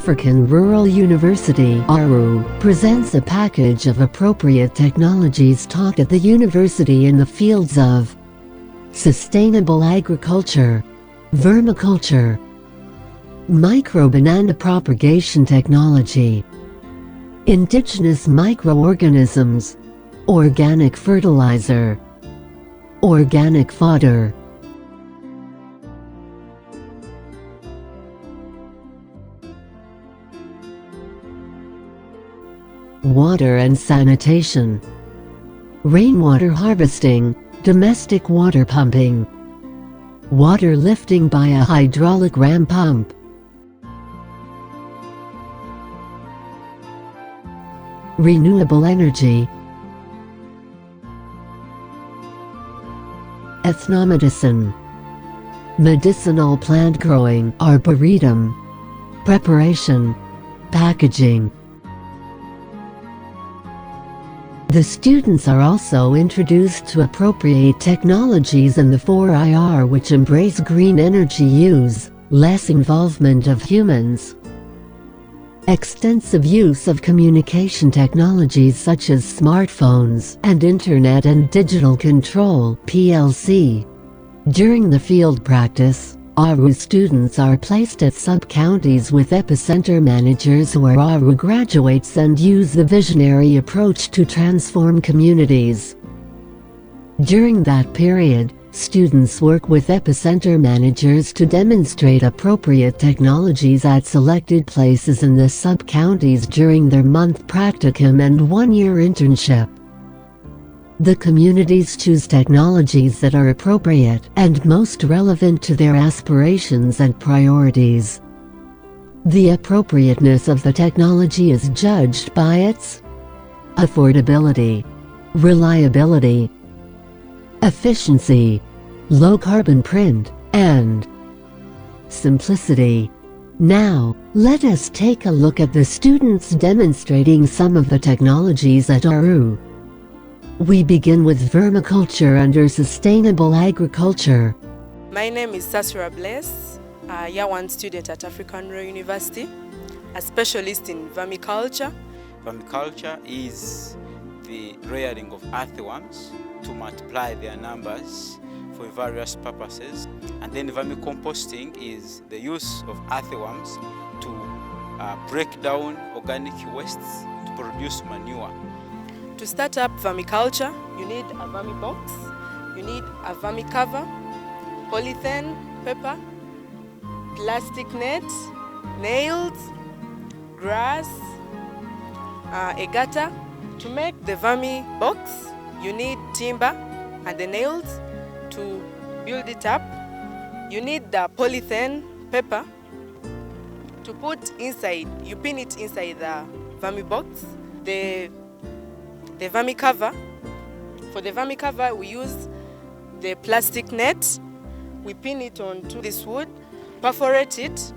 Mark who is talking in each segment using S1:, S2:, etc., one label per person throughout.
S1: African Rural University (Aru) presents a package of appropriate technologies taught at the university in the fields of sustainable agriculture, vermiculture, microbanana propagation technology, indigenous microorganisms, organic fertilizer, organic fodder. Water and sanitation, rainwater harvesting, domestic water pumping, water lifting by a hydraulic ram pump, renewable energy, ethnomedicine, medicinal plant growing, arboretum, preparation, packaging. The students are also introduced to appropriate technologies in the 4IR, which embrace green energy use, less involvement of humans, extensive use of communication technologies such as smartphones and internet and digital control (PLC). During the field practice, Aru students are placed at sub-counties with epicenter managers who are Aru graduates and use the visionary approach to transform communities. During that period, students work with epicenter managers to demonstrate appropriate technologies at selected places in the sub-counties during their month practicum and one-year internship. The communities choose technologies that are appropriate and most relevant to their aspirations and priorities. The appropriateness of the technology is judged by its affordability, reliability, efficiency, low carbon print, and simplicity. Now, let us take a look at the students demonstrating some of the technologies at Aru. We begin with vermiculture under sustainable agriculture.
S2: My name is Sasura Bless, a Year 1 student at African Rural University, a specialist in vermiculture.
S3: Vermiculture is the rearing of earthworms to multiply their numbers for various purposes. And then vermicomposting is the use of earthworms to break down organic wastes to produce manure.
S2: To start up vermiculture, you need a vermi box, you need a vermi cover, polythene paper, plastic net, nails, grass, a gutter. To make the vermi box, you need timber and the nails to build it up. You need the polythene paper to put inside, you pin it inside the vermi box. The vermi cover. For the vermi cover, we use the plastic net. We pin it onto this wood, perforate it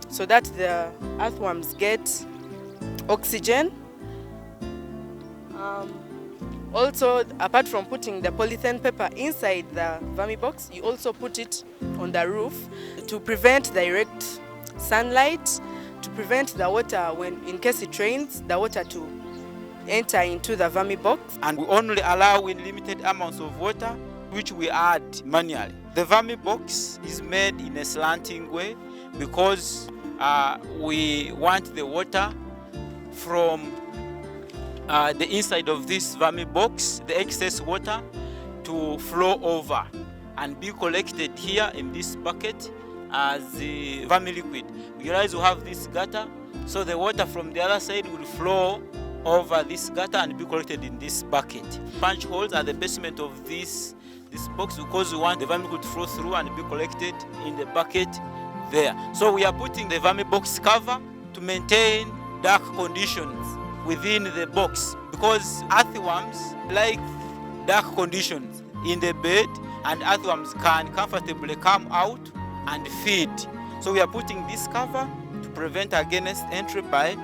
S2: so that the earthworms get oxygen. Also, apart from putting the polythene paper inside the vermi box, you also put it on the roof to prevent direct sunlight, to prevent the water when, in case it rains, the water to enter into the vermi box.
S3: And we only allow in limited amounts of water, which we add manually. The vermi box is made in a slanting way because we want the water from the inside of this vermi box, the excess water, to flow over and be collected here in this bucket as the vermi liquid. We realize we have this gutter, so the water from the other side will flow over this gutter and be collected in this bucket. Punch holes at the basement of this box because we want the vermi to flow through and be collected in the bucket there. So we are putting the vermi box cover to maintain dark conditions within the box because earthworms like dark conditions in the bed, and earthworms can comfortably come out and feed. So we are putting this cover to prevent against entry by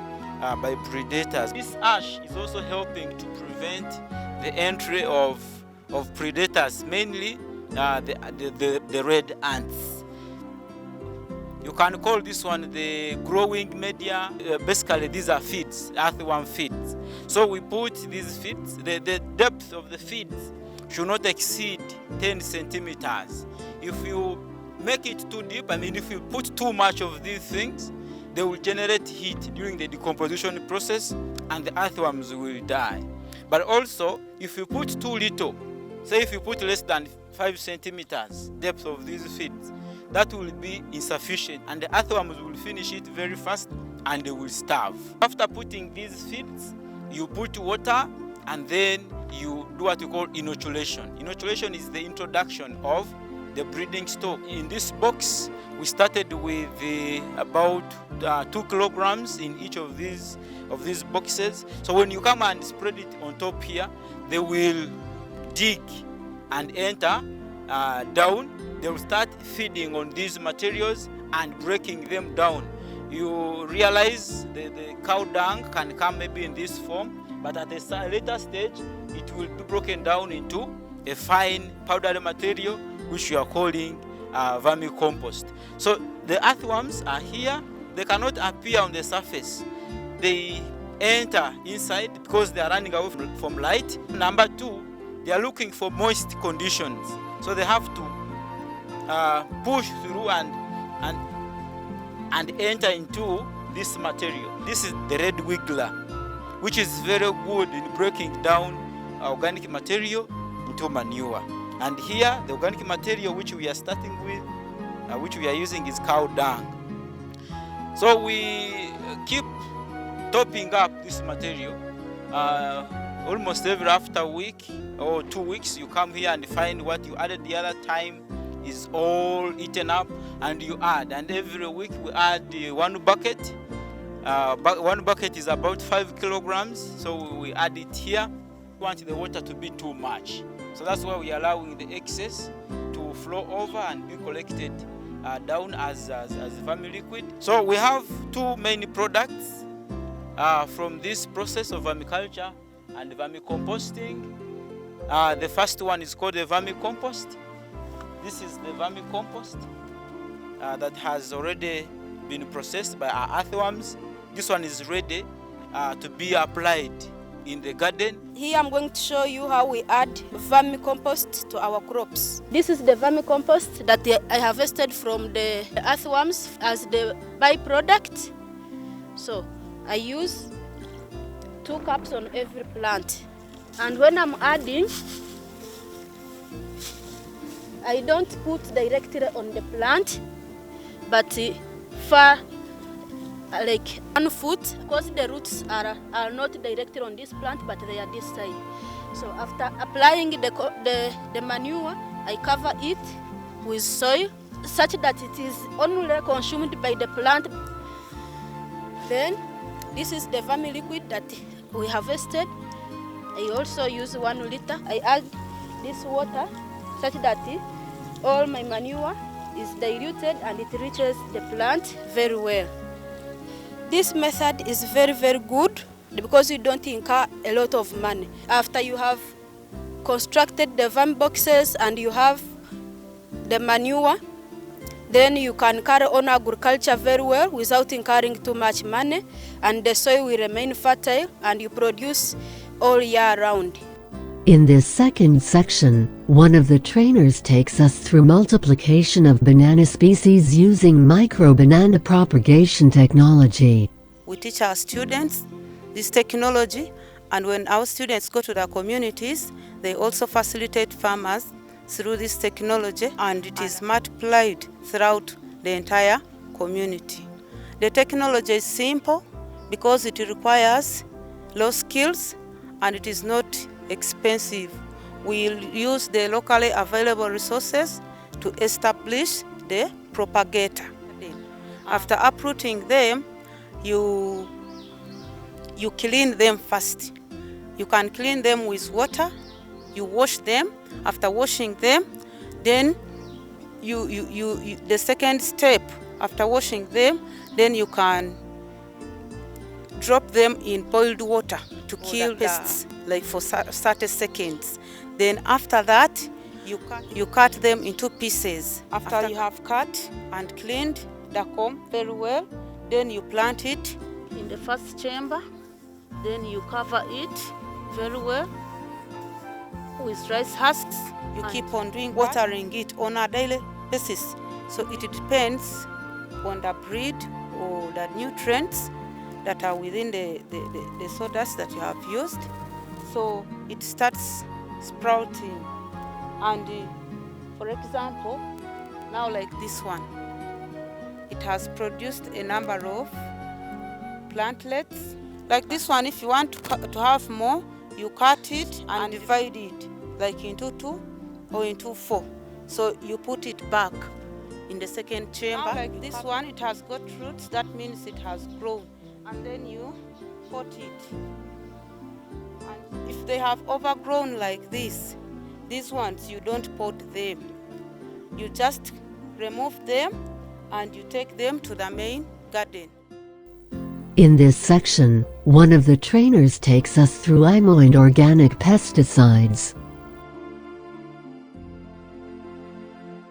S3: predators. This ash is also helping to prevent the entry of predators, mainly the red ants. You can call this one the growing media. Basically, these are feeds, earthworm feeds. So we put these feeds, the depth of the feeds should not exceed 10 centimeters. If you make it too deep, if you put too much of these things, they will generate heat during the decomposition process and the earthworms will die. But also, if you put too little, say if you put less than 5 centimeters depth of these feeds, that will be insufficient and the earthworms will finish it very fast and they will starve. After putting these feeds, you put water and then you do what you call inoculation. Inoculation is the introduction of the breeding stock. In this box, we started with about 2 kilograms in each of these boxes. So when you come and spread it on top here, they will dig and enter down. They will start feeding on these materials and breaking them down. You realize the cow dung can come maybe in this form, but at a later stage, it will be broken down into a fine powdered material, which we are calling vermicompost. So the earthworms are here. They cannot appear on the surface. They enter inside because they are running away from light. Number 2, they are looking for moist conditions. So they have to push through and enter into this material. This is the red wiggler, which is very good in breaking down organic material into manure. And here, the organic material which we are starting with, which we are using, is cow dung. So we keep topping up this material. Almost every after a week or 2 weeks, you come here and find what you added the other time is all eaten up, and you add. And every week we add 1 bucket. 1 bucket is about 5 kilograms, so we add it here. We want the water to be too much. So that's why we are allowing the excess to flow over and be collected down as vermiliquid. So we have 2 main products from this process of vermiculture and vermicomposting. The first one is called the vermicompost. This is the vermicompost that has already been processed by our earthworms. This one is ready to be applied in the garden.
S4: Here I'm going to show you how we add vermicompost to our crops. This is the vermicompost that I harvested from the earthworms as the byproduct. So I use 2 cups on every plant. And when I'm adding, I don't put directly on the plant, but far like 1 foot, because the roots are not directly on this plant, but they are this side. So after applying the manure, I cover it with soil such that it is only consumed by the plant. Then this is the vermiliquid that we harvested. I also use 1 liter. I add this water such that all my manure is diluted and it reaches the plant very well. This method is very, very good because you don't incur a lot of money. After you have constructed the verm boxes and you have the manure, then you can carry on agriculture very well without incurring too much money, and the soil will remain fertile and you produce all year round.
S1: In this second section, one of the trainers takes us through multiplication of banana species using micro-banana propagation technology.
S4: We teach our students this technology, and when our students go to their communities, they also facilitate farmers through this technology, and it is multiplied throughout the entire community. The technology is simple because it requires low skills and it is not expensive. We'll use the locally available resources to establish the propagator. After uprooting them, you clean them first. You can clean them with water. You wash them. After washing them, then the second step after washing them, then you can drop them in boiled water to kill pests, like for 30 seconds. Then after that, you cut them into pieces. After you have cut and cleaned
S5: the comb very well. Then you plant it
S4: In the first chamber, then you cover it very well with rice husks.
S5: You
S4: And
S5: keep on doing watering it on a daily basis. So it depends on the breed or the nutrients that are within the sawdust that you have used. So it starts sprouting. And for example, now like this one, it has produced a number of plantlets. Like this one, if you want to have more, you cut it and divide it like into 2 or into 4. So you put it back in the second chamber. Now, like this one, it has got roots. That means it has grown. And then you pot it. And if they have overgrown like this, these ones, you don't pot them. You just remove them and you take them to the main garden.
S1: In this section, one of the trainers takes us through IMO and organic pesticides.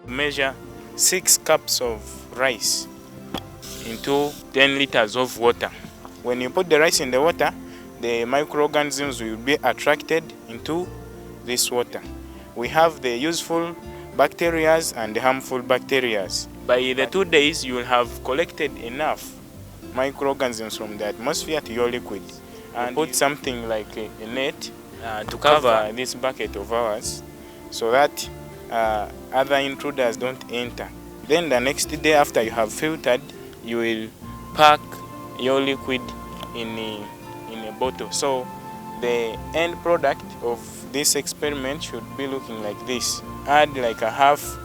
S6: Measure 6 cups of rice into 10 liters of water. When you put the rice in the water, the microorganisms will be attracted into this water. We have the useful bacteria and the harmful bacteria. By the 2 days, you will have collected enough microorganisms from the atmosphere to your liquid, and put something like a net to cover this bucket of ours so that other intruders don't enter. Then the next day after you have filtered, you will pack your liquid in a bottle. So the end product of this experiment should be looking like this. Add like a half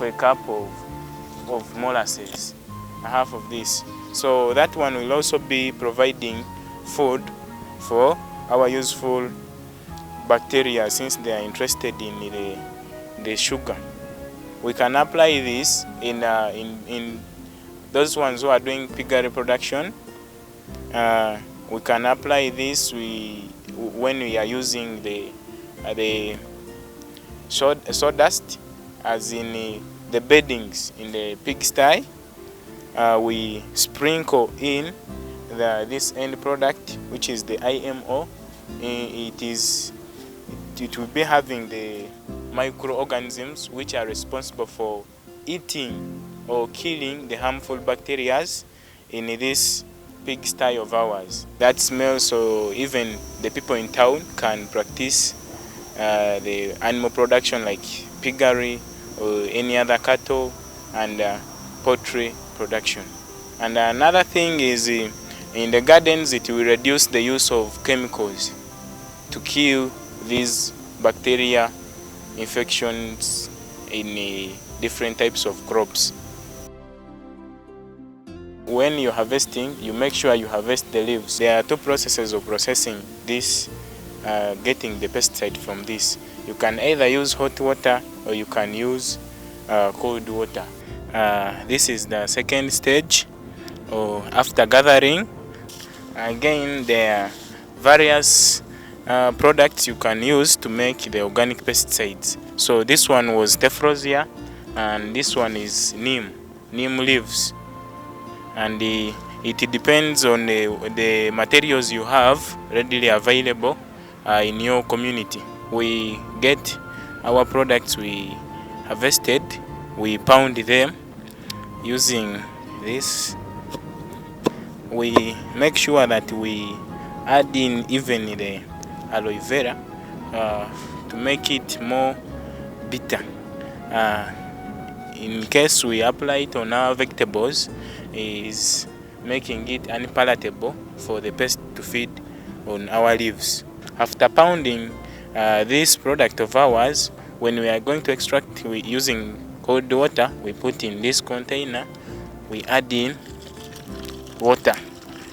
S6: a cup of molasses, a half of this. So that one will also be providing food for our useful bacteria, since they are interested in the sugar. We can apply this in those ones who are doing piggery production. We can apply this when we are using the sawdust, as in the beddings in the pigsty. We sprinkle in this end product, which is the IMO. It will be having the microorganisms which are responsible for eating or killing the harmful bacteria in this pigsty of ours. That smell, so even the people in town can practice the animal production like piggery or any other cattle and poultry production. And another thing is in the gardens, it will reduce the use of chemicals to kill these bacteria infections in different types of crops. When you're harvesting, you make sure you harvest the leaves. There are 2 processes of processing this, getting the pesticide from this. You can either use hot water or you can use cold water. This is the second stage, or after gathering. Again, there are various products you can use to make the organic pesticides. So this one was Tephrosia, and this one is neem leaves. And it depends on the materials you have readily available in your community. We get our products we harvested, we pound them using this. We make sure that we add in even the aloe vera to make it more bitter. In case we apply it on our vegetables, is making it unpalatable for the pest to feed on our leaves. After pounding this product of ours, when we are going to extract using cold water, we put in this container, we add in water.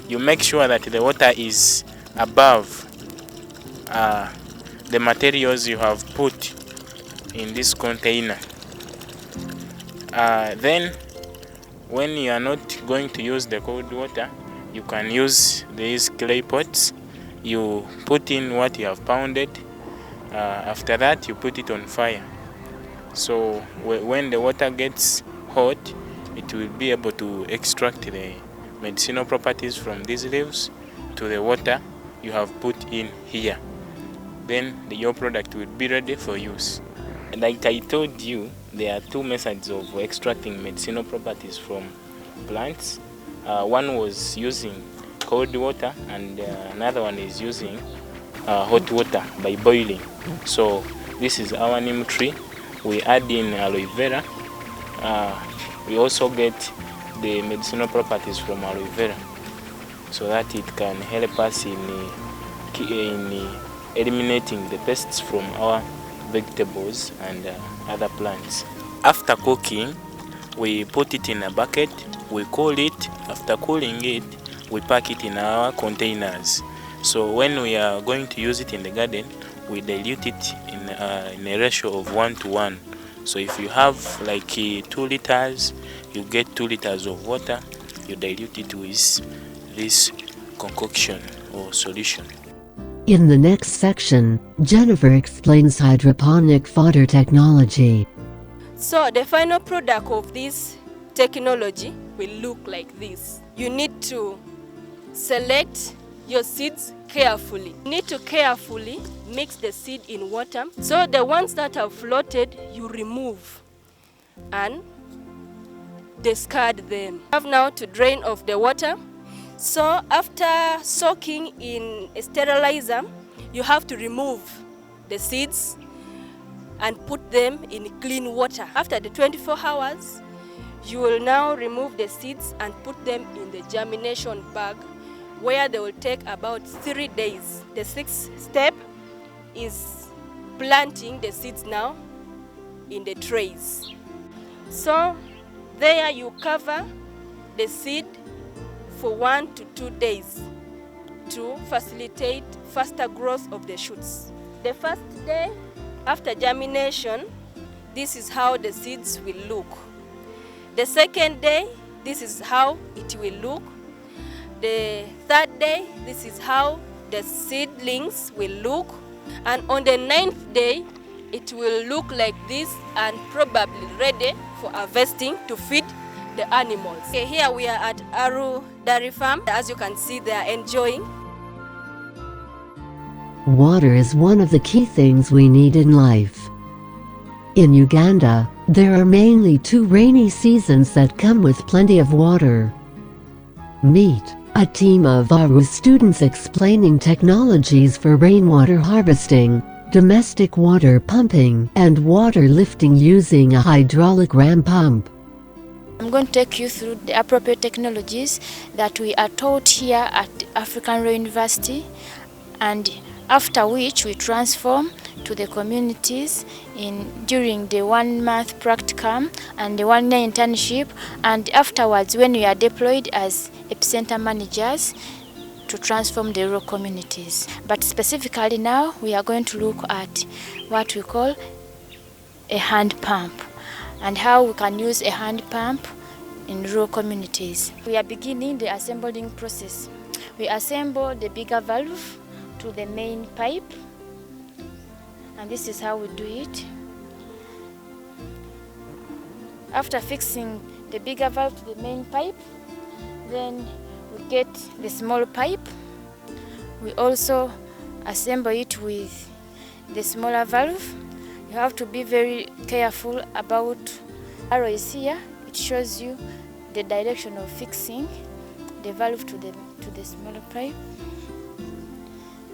S6: You make sure that the water is above the materials you have put in this container. Then when you are not going to use the cold water, you can use these clay pots. You put in what you have pounded. After that, you put it on fire. So when the water gets hot, it will be able to extract the medicinal properties from these leaves to the water you have put in here. Then your product will be ready for use. Like I told you, there are two methods of extracting medicinal properties from plants. One was using cold water, and another one is using hot water by boiling. So this is our neem tree. We add in aloe vera. We also get the medicinal properties from aloe vera, so that it can help us in eliminating the pests from our vegetables and other plants. After cooking, we put it in a bucket, we cool it. After cooling it, we pack it in our containers. So when we are going to use it in the garden, we dilute it in a ratio of 1:1. So if you have like 2 liters, you get 2 liters of water, you dilute it with this concoction or solution.
S1: In the next section, Jennifer explains hydroponic fodder technology.
S4: So the final product of this technology will look like this. You need to select your seeds carefully. You need to carefully mix the seed in water. So the ones that have floated, you remove and discard them. You have now to drain off the water. So after soaking in a sterilizer, you have to remove the seeds and put them in clean water. After the 24 hours, you will now remove the seeds and put them in the germination bag, where they will take about 3 days. The 6th step is planting the seeds now in the trays. So there you cover the seed for 1 to 2 days to facilitate faster growth of the shoots. The first day after germination, this is how the seeds will look. The second day, this is how it will look. The third day, this is how the seedlings will look. And on the 9th day, it will look like this and probably ready for harvesting to feed the animals. Okay, here we are at Aru Dairy Farm. As you can see, they are enjoying.
S1: Water is one of the key things we need in life. In Uganda, there are mainly 2 rainy seasons that come with plenty of water. Meet a team of Aru students explaining technologies for rainwater harvesting, domestic water pumping, and water lifting using a hydraulic ram pump.
S7: I'm going to take you through the appropriate technologies that we are taught here at African Royal University, and after which we transform to the communities during the 1-month practicum and the 1-year internship, and afterwards when we are deployed as epicenter managers to transform the rural communities. But specifically now we are going to look at what we call a hand pump and how we can use a hand pump in rural communities. We are beginning the assembling process. We assemble the bigger valve to the main pipe, and this is how we do it. After fixing the bigger valve to the main pipe, then we get the small pipe. We also assemble it with the smaller valve. You have to be very careful about arrow is here. It shows you the direction of fixing the valve to the smaller pipe.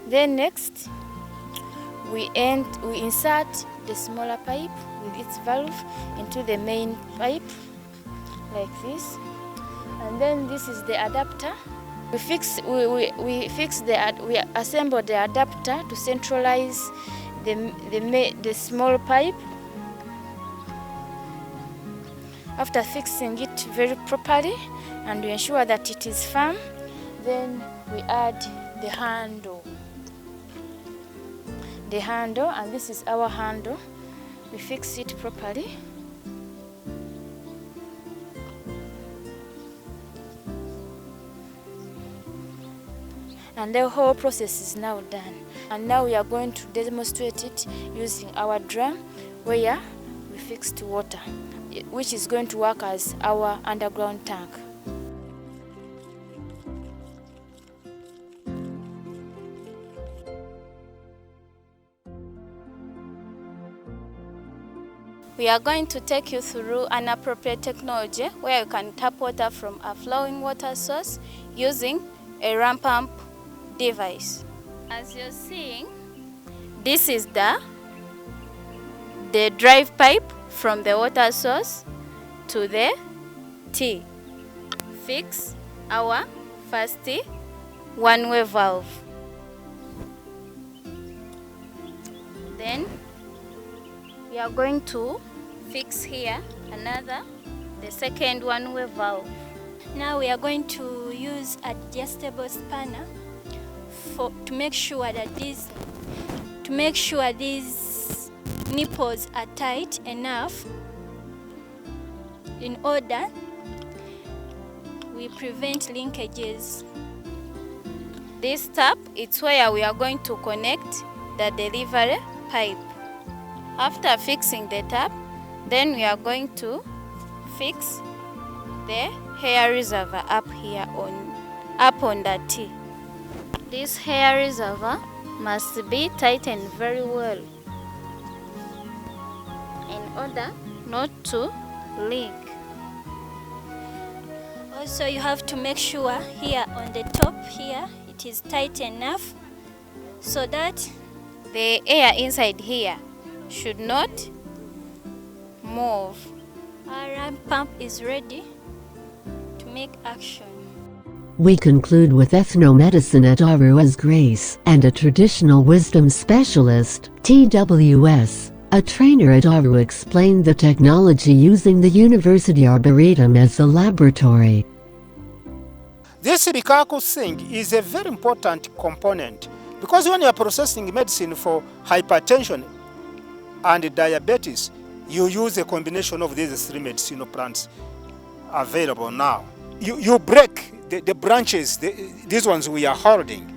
S7: Then next, we insert the smaller pipe with its valve into the main pipe like this, and then this is the adapter. We assemble the adapter to centralize the small pipe. After fixing it very properly and we ensure that it is firm, then we add the handle. And this is our handle. We fix it properly. And the whole process is now done. And now we are going to demonstrate it using our drum where we fixed water. which is going to work as our underground tank. We are going to take you through an appropriate technology where you can tap water from a flowing water source using a ramp pump device. As you're seeing, this is the drive pipe from the water source to the T. Fix our first one-way valve. Then we are going to fix here the second one-way valve. Now we are going to use adjustable spanner to make sure that these nipples are tight enough in order we prevent linkages. This tap, it's where we are going to connect the delivery pipe. After fixing the tap, then we are going to fix the hair reservoir up on the T. This hair reservoir must be tightened very well in order not to leak. Also, you have to make sure here on the top here it is tight enough so that the air inside here should not move. Our ramp pump is ready to make action.
S1: We conclude with ethnomedicine at Aru as Grace and a traditional wisdom specialist, TWS. A trainer at Aru explained the technology using the University Arboretum as the laboratory.
S8: This Rikaku thing is a very important component because when you are processing medicine for hypertension and diabetes, you use a combination of these three medicinal plants available now. You break the branches, these ones we are holding.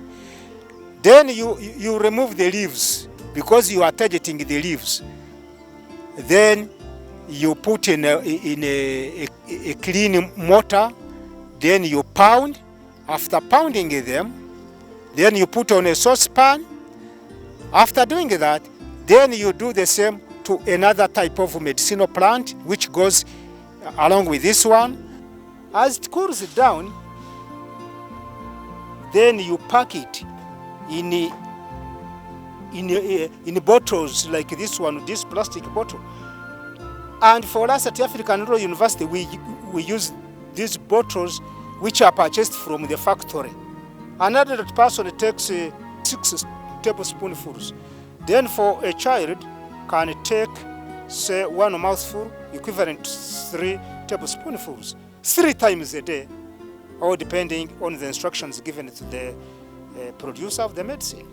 S8: Then you remove the leaves because you are targeting the leaves. Then you put in a clean mortar. Then you pound. After pounding them, then you put on a saucepan. After doing that, then you do the same to another type of medicinal plant which goes along with this one. As it cools down, then you pack it in bottles like this one, this plastic bottle. And for us at African Rural University, we use these bottles which are purchased from the factory. Another person takes 6 tablespoonfuls. Then for a child can take, say, 1 mouthful, equivalent to 3 tablespoonfuls, 3 times a day, or depending on the instructions given to the producer of the medicine.